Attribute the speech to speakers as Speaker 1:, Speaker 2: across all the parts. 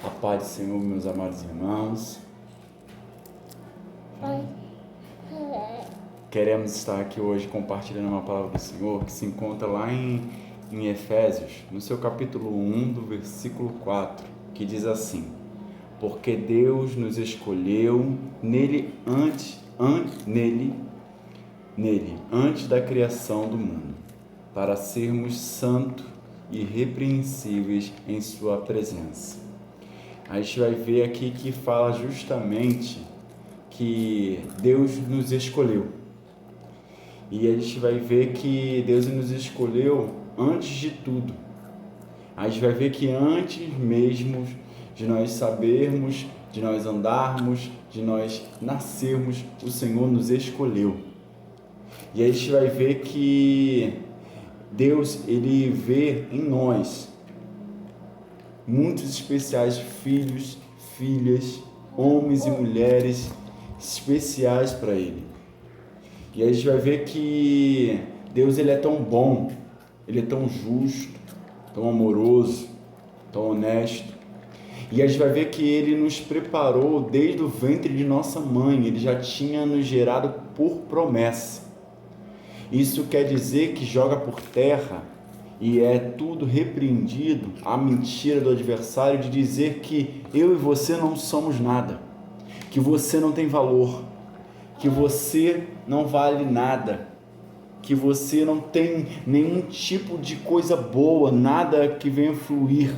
Speaker 1: A paz do Senhor, meus amados irmãos. Queremos estar aqui hoje compartilhando uma palavra do Senhor que se encontra lá em Efésios, no seu capítulo 1, do versículo 4, que diz assim: porque Deus nos escolheu nele antes da criação do mundo, para sermos santos e irrepreensíveis em sua presença. A gente vai ver aqui que fala justamente que Deus nos escolheu. E a gente vai ver que Deus nos escolheu antes de tudo. A gente vai ver que antes mesmo de nós sabermos, de nós andarmos, de nós nascermos, o Senhor nos escolheu. E a gente vai ver que Deus, Ele vê em nós muitos especiais filhos, filhas, homens e mulheres especiais para Ele. E a gente vai ver que Deus, Ele é tão bom, Ele é tão justo, tão amoroso, tão honesto. E a gente vai ver que Ele nos preparou desde o ventre de nossa mãe, Ele já tinha nos gerado por promessa. Isso quer dizer que joga por terra e é tudo repreendido a mentira do adversário de dizer que eu e você não somos nada, que você não tem valor, que você não vale nada, que você não tem nenhum tipo de coisa boa, nada que venha fluir.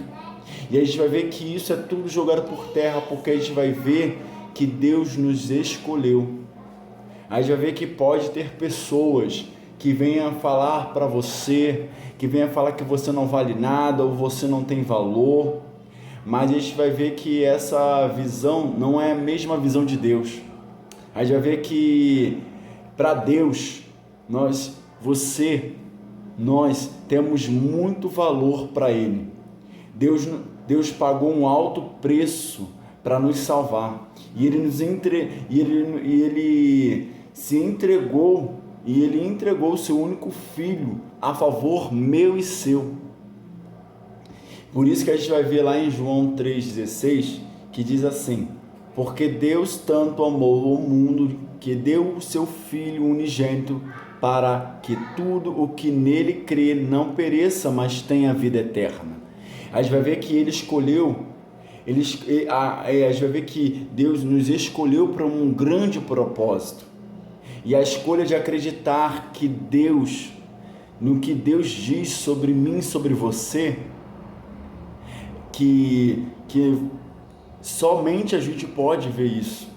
Speaker 1: E a gente vai ver que isso é tudo jogado por terra, porque a gente vai ver que Deus nos escolheu. A gente vai ver que pode ter pessoas que venham falar para você, que venham falar que você não vale nada ou você não tem valor, mas a gente vai ver que essa visão não é a mesma visão de Deus. A gente vai ver que para Deus, nós temos muito valor para Ele. Deus pagou um alto preço para nos salvar, e Ele se entregou. E Ele entregou o seu único filho a favor meu e seu. Por isso que a gente vai ver lá em João 3,16, que diz assim: porque Deus tanto amou o mundo que deu o seu Filho unigênito, para que tudo o que nele crê não pereça, mas tenha vida eterna. A gente vai ver que Ele escolheu, a gente vai ver que Deus nos escolheu para um grande propósito. E a escolha de acreditar que Deus, no que Deus diz sobre mim, sobre você, que somente a gente pode ver isso.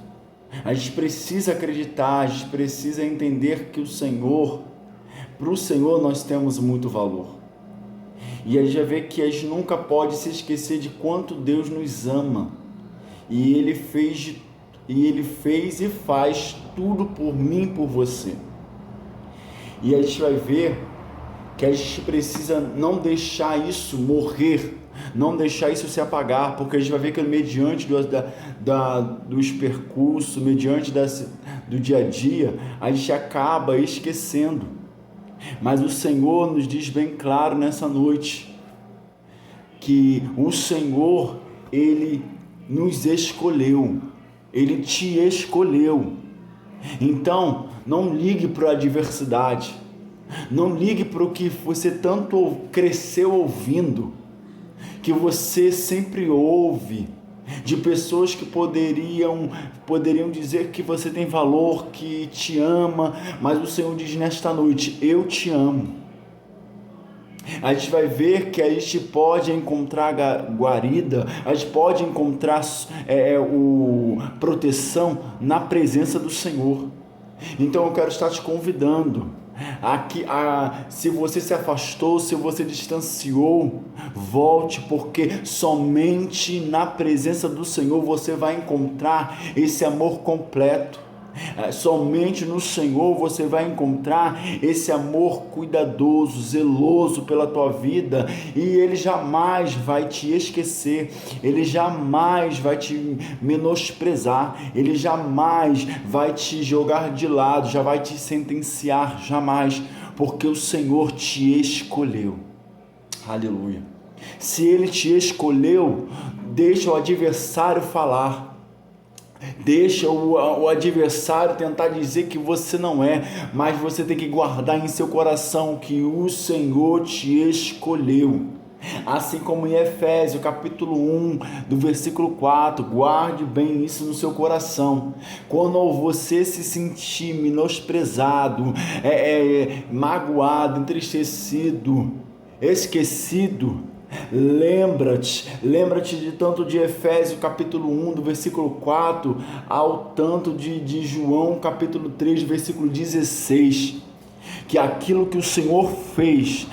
Speaker 1: A gente precisa acreditar, a gente precisa entender que para o Senhor nós temos muito valor. E a gente vai ver que a gente nunca pode se esquecer de quanto Deus nos ama. E Ele fez e faz tudo por mim e por você. E a gente vai ver que a gente precisa não deixar isso morrer, não deixar isso se apagar, porque a gente vai ver que mediante dos percursos, mediante do dia a dia, a gente acaba esquecendo. Mas o Senhor nos diz bem claro nessa noite, que o Senhor, Ele nos escolheu, Ele te escolheu. Então, não ligue para a adversidade, não ligue para o que você tanto cresceu ouvindo, que você sempre ouve, de pessoas que poderiam dizer que você tem valor, que te ama, mas o Senhor diz nesta noite: eu te amo. A gente vai ver que a gente pode encontrar guarida, a gente pode encontrar proteção na presença do Senhor. Então eu quero estar te convidando se você se afastou, se você distanciou, volte, porque somente na presença do Senhor você vai encontrar esse amor completo. Somente no Senhor você vai encontrar esse amor cuidadoso, zeloso pela tua vida, e Ele jamais vai te esquecer, Ele jamais vai te menosprezar, Ele jamais vai te jogar de lado, já vai te sentenciar, jamais, porque o Senhor te escolheu. Aleluia. Se Ele te escolheu, deixa o adversário falar. Deixa o adversário tentar dizer que você não é, mas você tem que guardar em seu coração que o Senhor te escolheu. Assim como em Efésios capítulo 1, do versículo 4, guarde bem isso no seu coração. Quando você se sentir menosprezado, magoado, entristecido, esquecido, lembra-te de tanto de Efésios capítulo 1, do versículo 4, ao tanto de João capítulo 3, versículo 16, que aquilo que o Senhor fez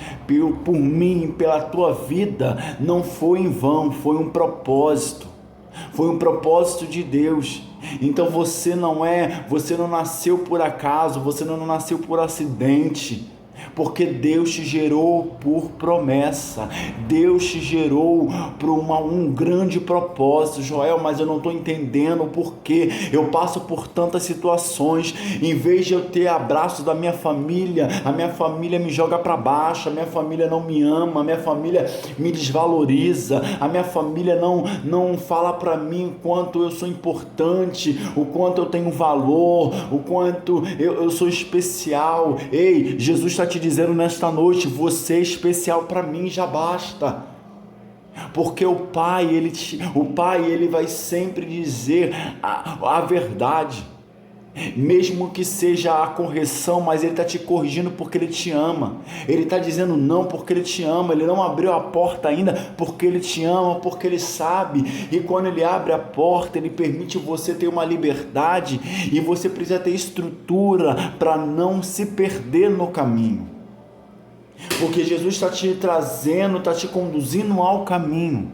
Speaker 1: por mim, pela tua vida, não foi em vão, foi um propósito de Deus. Então você não nasceu por acaso, você não nasceu por acidente, porque Deus te gerou por promessa, Deus te gerou por um grande propósito. Joel, mas eu não estou entendendo o porquê eu passo por tantas situações. Em vez de eu ter abraço da minha família, a minha família me joga para baixo, a minha família não me ama, a minha família me desvaloriza, a minha família não fala para mim o quanto eu sou importante, o quanto eu tenho valor, o quanto eu sou especial. Ei, Jesus está te dizendo nesta noite: você é especial para mim, já basta. Porque o Pai, ele vai sempre dizer a verdade, mesmo que seja a correção, mas ele está te corrigindo porque ele te ama. Ele está dizendo não porque ele te ama. Ele não abriu a porta ainda porque ele te ama, porque ele sabe. E quando ele abre a porta, ele permite você ter uma liberdade, e você precisa ter estrutura para não se perder no caminho, porque Jesus está te trazendo, está te conduzindo ao caminho.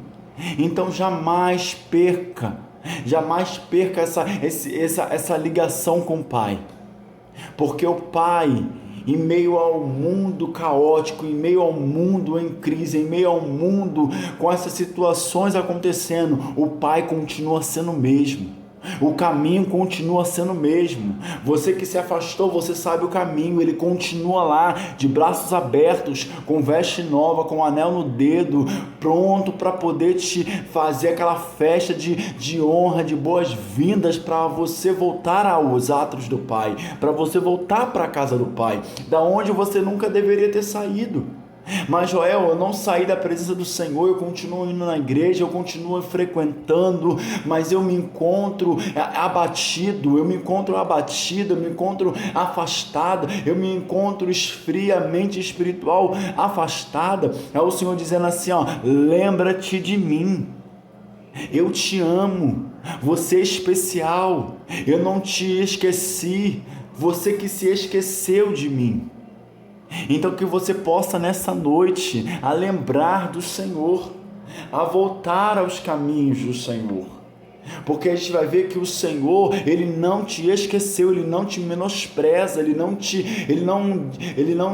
Speaker 1: Então jamais perca essa ligação com o Pai, porque o Pai, em meio ao mundo caótico, em meio ao mundo em crise, em meio ao mundo com essas situações acontecendo, o Pai continua sendo o mesmo. O caminho continua sendo o mesmo. Você que se afastou, você sabe o caminho. Ele continua lá, de braços abertos, com veste nova, com anel no dedo, pronto para poder te fazer aquela festa de honra, de boas-vindas, para você voltar aos atos do Pai, para você voltar para a casa do Pai, da onde você nunca deveria ter saído. Mas Joel, eu não saí da presença do Senhor, eu continuo indo na igreja, eu continuo frequentando, mas eu me encontro abatido, eu me encontro afastado, eu me encontro friamente espiritual, afastada. É o Senhor dizendo assim, lembra-te de mim, eu te amo, você é especial, eu não te esqueci, você que se esqueceu de mim. Então que você possa nessa noite a lembrar do Senhor, a voltar aos caminhos do Senhor, porque a gente vai ver que o Senhor, Ele não te esqueceu, Ele não te menospreza, Ele não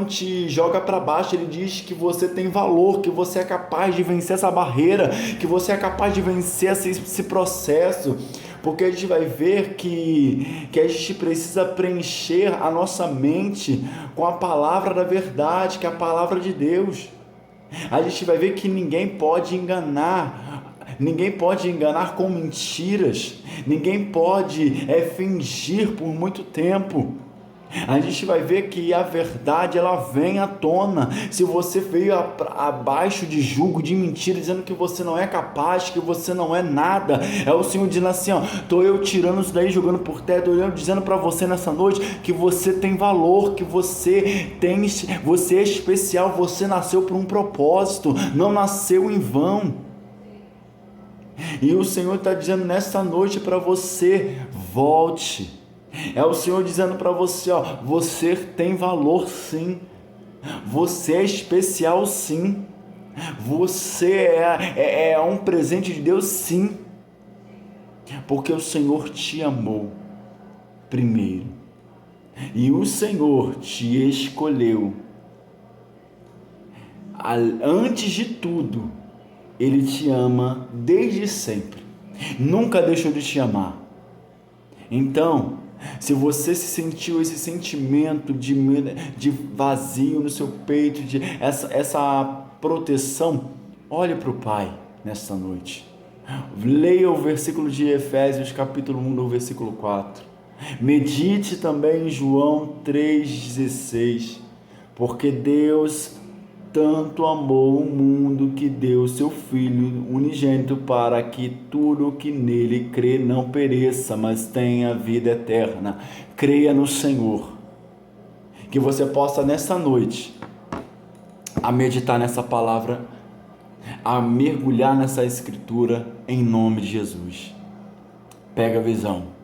Speaker 1: te joga para baixo. Ele diz que você tem valor, que você é capaz de vencer essa barreira, que você é capaz de vencer esse processo. Porque a gente vai ver que a gente precisa preencher a nossa mente com a palavra da verdade, que é a palavra de Deus. A gente vai ver que ninguém pode enganar com mentiras, ninguém pode fingir por muito tempo. A gente vai ver que a verdade, ela vem à tona. Se você veio abaixo de julgo, de mentira, dizendo que você não é capaz, que você não é nada, é o Senhor dizendo assim, tô eu tirando isso daí, jogando por terra, tô eu dizendo para você nessa noite que você tem valor, que você é especial, você nasceu por um propósito, não nasceu em vão. E o Senhor está dizendo nessa noite para você, volte. É o Senhor dizendo para você, você tem valor sim, você é especial sim, você é um presente de Deus sim, porque o Senhor te amou primeiro, e o Senhor te escolheu, antes de tudo, Ele te ama desde sempre, nunca deixou de te amar. Então, se você se sentiu esse sentimento de vazio no seu peito, essa proteção, olhe para o Pai nesta noite. Leia o versículo de Efésios, capítulo 1, no versículo 4. Medite também em João 3,16. Porque Deus tanto amou o mundo que deu seu Filho unigênito para que tudo que nele crê não pereça, mas tenha vida eterna. Creia no Senhor. Que você possa nessa noite a meditar nessa palavra, a mergulhar nessa escritura em nome de Jesus. Pega a visão.